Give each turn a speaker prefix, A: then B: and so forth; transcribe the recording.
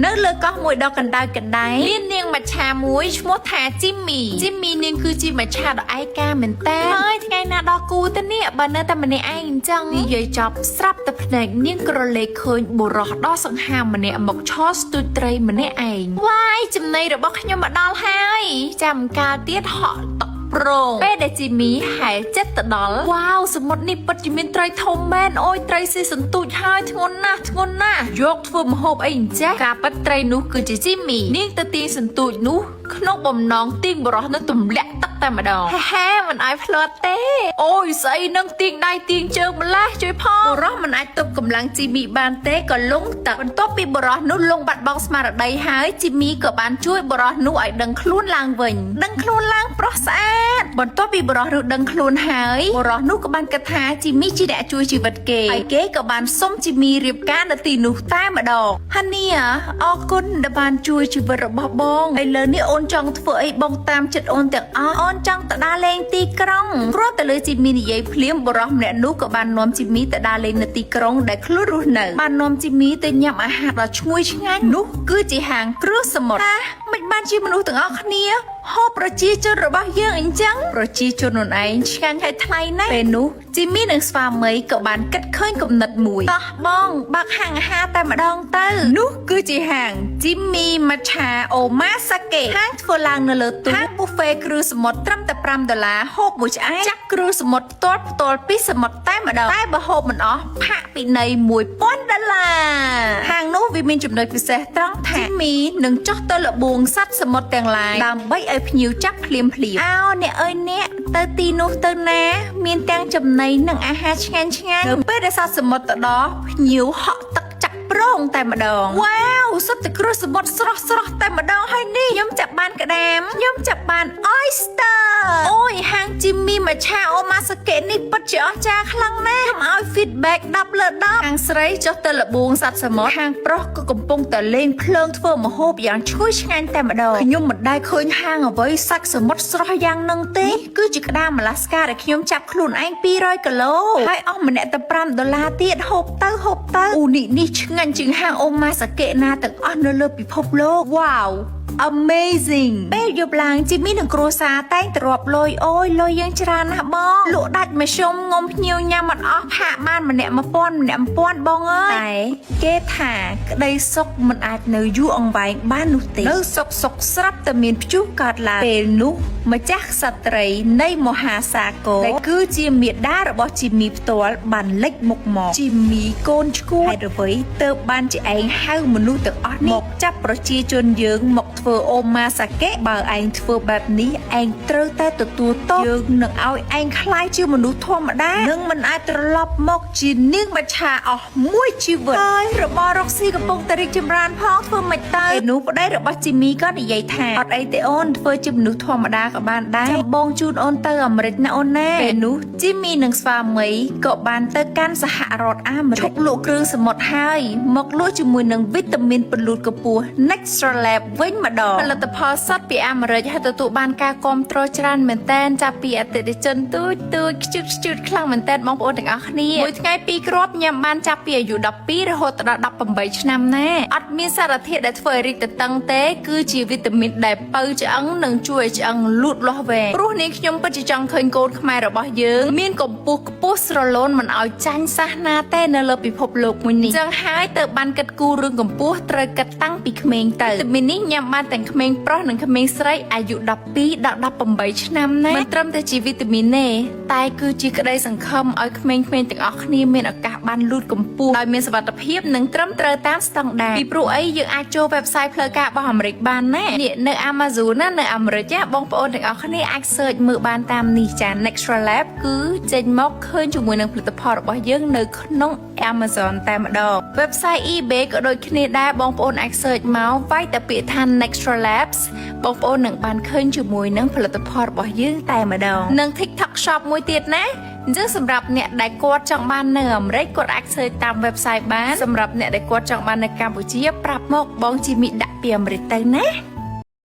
A: នៅលើកោះមួយដ៏កណ្ដៅកណ្ដែងមាននាងមច្ឆាមួយឈ្មោះថាជីមីនាងគឺជាមច្ឆាដ៏ឯកាមែនតើហើយថ្ងៃណាដល់គូទៅនេះបើនៅតែម្នាក់ឯងអញ្ចឹងនិយាយចប់ស្រាប់តែភ្នែកនាងក្រឡេកឃើញបុរសដ៏សង្ហាម្នាក់មកឈរស្ទូចត្រីម្នាក់ឯងវាយចំណីរបស់ខ្ញុំមកដល់ហើយចាំកាលទៀតហក់ប្រងពេលដែលជីមីហែលចិត្តទៅដល់វ៉ាវសមុទ្រនេះពិតជាមានត្រីធំមែនអូយត្រីស៊ីសន្ទូចហើយធ្ងន់ណាស់យកធ្វើម្ហូបអីអញ្ចេះការពិតត្រីនោះគឺជាជីមីនាងទៅទាញសន្ទូចនោះក្នុងបំណងទាញបរោះនោះទម្លាក់ទឹកតែម្ដងហេមិនឲ្យភ្លាត់ទេអូយស្អីនឹងទាញដៃទាញជើងម្លេះជួយផងបរោះមិនអាចទប់កម្លាំងជីមីបានទេក៏លង់ទឹកបន្ទាប់ពីបរោះនោះលង់បាត់បង់ស្មារតីហើយជីមីក៏បានជួយបរោះនោះឲ្យដឹងខ្លួនឡើងវិញដឹងខ្លួនឡើងប្រុសស្អាតបន្ទាប់ពីបរោះនោះដឹងខ្លួនហើយបរោះនោះក៏បានគិតថាជីមីជាអ្នកជួយជីវិតគេហើយគេក៏បានសុំជីមីរៀបការនៅទីនោះតែម្ដងហានីអរគុណដែលបានជួយជីវិតរបស់បងឥឡូវនេះអូនចង់ធ្វើអីបងតាមចិត្តអូនទាំងអស់អូនចង់ទៅដើរលេងទីក្រុងគ្រាន់តែលើជីមីនិយាយភ្លាមបរោះម្នាក់នោះក៏បាននាំជីមីទៅដើរលេងនៅទីក្រុងដែលខ្លួនរស់នៅបាននាំជីមីទៅញ៉ាំអាហារដ៏ឈ្ងុយឆ្ងាញ់នោះគឺជាហាងគ្រឹះសមុទ្រមិនបានជាមនុស្សទាំងអស់គ្នាហូបប្រជាជនរបស់យើងអញ្ចឹងប្រជាជនខ្លួនឯងឆ្ងាញ់ហើយថ្លៃណាស់ពេលនោះជីមីនិងស្វាមីក៏បានគិតឃើញគំនិតមួយតោះបងបើកហាងអាហារតែម្ដងទៅនោះគឺជាហាងជីមីម៉ាឆាអូម៉ាសាកេហាងធ្វើឡើងនៅលើទូហាងប៊ូហ្វេគ្រឿងសមុទ្រត្រឹមតែ$5ហូបមួយឆ្អែតចាក់គ្រឿងសមុទ្រផ្ទាល់ពីសមុទ្រតែម្ដងតែបើហូបមិនអស់ផាកពិន័យ$1000ហាងនោះវាមានចំណុចពិសេសត្រង់ថាជីមីនឹងចុះទៅលបួងសត្វសមុទ្រទាំងឡាយដើម្បីឲ្យភ្ញៀវចាប់ភ្លាមអោអ្នកអើយអ្នកទៅទីនោះទៅណាមានទាំងចំណីនិងអាហារឆ្ងាញ់នៅពេលដែលសត្វសមុទ្រទៅដល់ភ្ញៀវហក់ទឹកចាក់ប្រងតែម្ដងវ៉ាវសុទ្ធតែគ្រោះសមុទ្រស្រស់តែម្ដងហើយនេះខ្ញុំចាប់បានក្តាមខ្ញុំចាប់បាន oyster អូយហាងជីមីម៉ាឆាអូម៉ាសាកេនេះពិតជាអស្ចារ្យខ្លាំងណាស់ខ្ញុំឲ្យ feedback 10 លើ 10ហាងស្រីចុះទៅលបួងសត្វសមុទ្រហាងប្រុសក៏កំពុងតែលេងភ្លើងធ្វើម្ហូបយ៉ាងឈ្ងុយឆ្ងាញ់តែម្ដងខ្ញុំមិនដែលឃើញហាងអ្វីសាច់សមុទ្រស្រស់យ៉ាងនឹងទេគឺជាក្តាមអាឡាស្កាដែលខ្ញុំចាប់ខ្លួនឯង200គីឡូហើយអស់ម្នាក់តែ$5ទៀតហូបទៅអូនេះឆ្ងាញ់ជាងហាងអូម៉ាសាកេណាទាំងអស់នៅលើពិភពលោកវ៉ាវAmazing ពេលយប់ឡើងជីមីនិងគ្រួសារតែងទៅរាប់លុយអូយលុយយើងច្រើនណាស់បងលក់ដាច់មធ្យមងុំភ្ញៀវញ៉ាំអត់អស់ផាកបានម្នាក់1000បងអើយតែគេថាក្តីសុខមិនអាចនៅយូរអង្វែងបាននោះទេនៅសុខស្រាប់តែមានព្យុះកើតឡើងពេលនោះម្ចាស់ក្សត្រីនៃមហាសាគរដែលគឺជាមាតារបស់ជីមីផ្ទាល់បានលេចមុខមកជីមីកូនឈ្គួតហេតុអ្វីទើបបានជាឯងហៅមនុស្សទាំងអស់នេះមកចាប់ប្រជាជនយើងមកធ្វើអូម៉ាសាកេបើឯងធ្វើបែបនេះឯងត្រូវតែទទួលទោសយើងនឹងឲ្យឯងខ្លាយជាមនុស្សធម្មតានឹងមិនអាចត្រឡប់មកជានាងមច្ឆាអស់មួយជីវិតហើយរបស់រកស៊ីកំពុងតែរីកចម្រើនផងធ្វើមិនទៅនោះប្តីរបស់ជីមីក៏និយាយថាអត់អីទេអូនធ្វើជាមនុស្សធម្មតាក៏បានដែរចាំបងជូនអូនទៅអាមេរិកណាអូនណាពេលនោះជីមីនិងស្វាមីក៏បានទៅកាន់សហរដ្ឋអាមេរិកឈប់លក់គ្រឿងសមុទ្រហើយមកលក់ជាមួយនឹងវីតាមីនពលូតកម្ពស់ Nextra Lab វិញម្ដងផលិតផលសត្វពីអាមេរិកហើយទទួលបានការគាំទ្រច្រើនមែនទែនចាប់ពីអតិថិជនទូចខ្ជិតខ្លាំងមែនទែនបងប្អូនទាំងអស់គ្នាមួយថ្ងៃ2គ្រាប់ញ៉ាំបានចាប់ពីអាយុ12រហូតដល់18ឆ្នាំណាអត់មានសារធាតុដែលធ្វើឲ្យរីកទទឹងទេគឺជាវីតាមីនដែលប៉ូវឆ្អឹងនិងជួយឲ្យឆ្អឹងលូតលាស់វែងព្រោះនាងខ្ញុំពិតជាចង់ឃើញកូនខ្មែររបស់យើងមានកម្ពស់ខ្ពស់ស្រឡូនមិនឲ្យចាញ់សះណាទេនៅលើពិភពលោកមួយនេះចឹងហើយទៅបានគិតគូររឿងកម្ពស់ត្រូវគិតតាំងពីក្មេងទៅវីតាមីននេះញ៉ាំបានទាំងក្មេងប្រុសនិងក្មេងស្រីអាយុ12ដល់18ឆ្នាំណាមិនត្រឹមតែជាវីតាមីនទេតែគឺជាក្តីសង្ឃឹមឲ្យក្មេងៗទាំងអស់គ្នាមានឱកាសបានលូតកម្ពស់ដោយមានសុវត្ថិភាពនិងត្រឹមត្រូវតាមស្តង់ដារពីព្រោះអីយើងអាចចូល website ផ្លូវការរបស់អាមេរិកបានណានេះនៅ Amazon ណានៅអាមេរិកចាបងប្អូនទាំងអស់គ្នាអាច search មើលបានតាមនេះចា Nextra Lab គឺចេញមកឃើញជាមួយនឹងផលិតផលរបស់យើងនៅក្នុង Amazon តែម្ដង website eBay ក៏ដូចគ្នាដែរបងប្អូនអាច search មកវាយតែពាក្យថា Nextra Labs បងប្អូននឹងបានឃើញជាមួយនឹងផលិតផលរបស់យើងតែម្ដងនិង TikTok Shop មួយទៀតណាអញ្ចឹងសម្រាប់អ្នកដែលគាត់ចង់បាននៅអាមេរិកគាត់អាច search តាម website បានសម្រាប់អ្នកដែលគាត់ចង់បាននៅកម្ពុជាប្រាប់មកបងជីមីដាក់ពីអាមេរិកទៅណា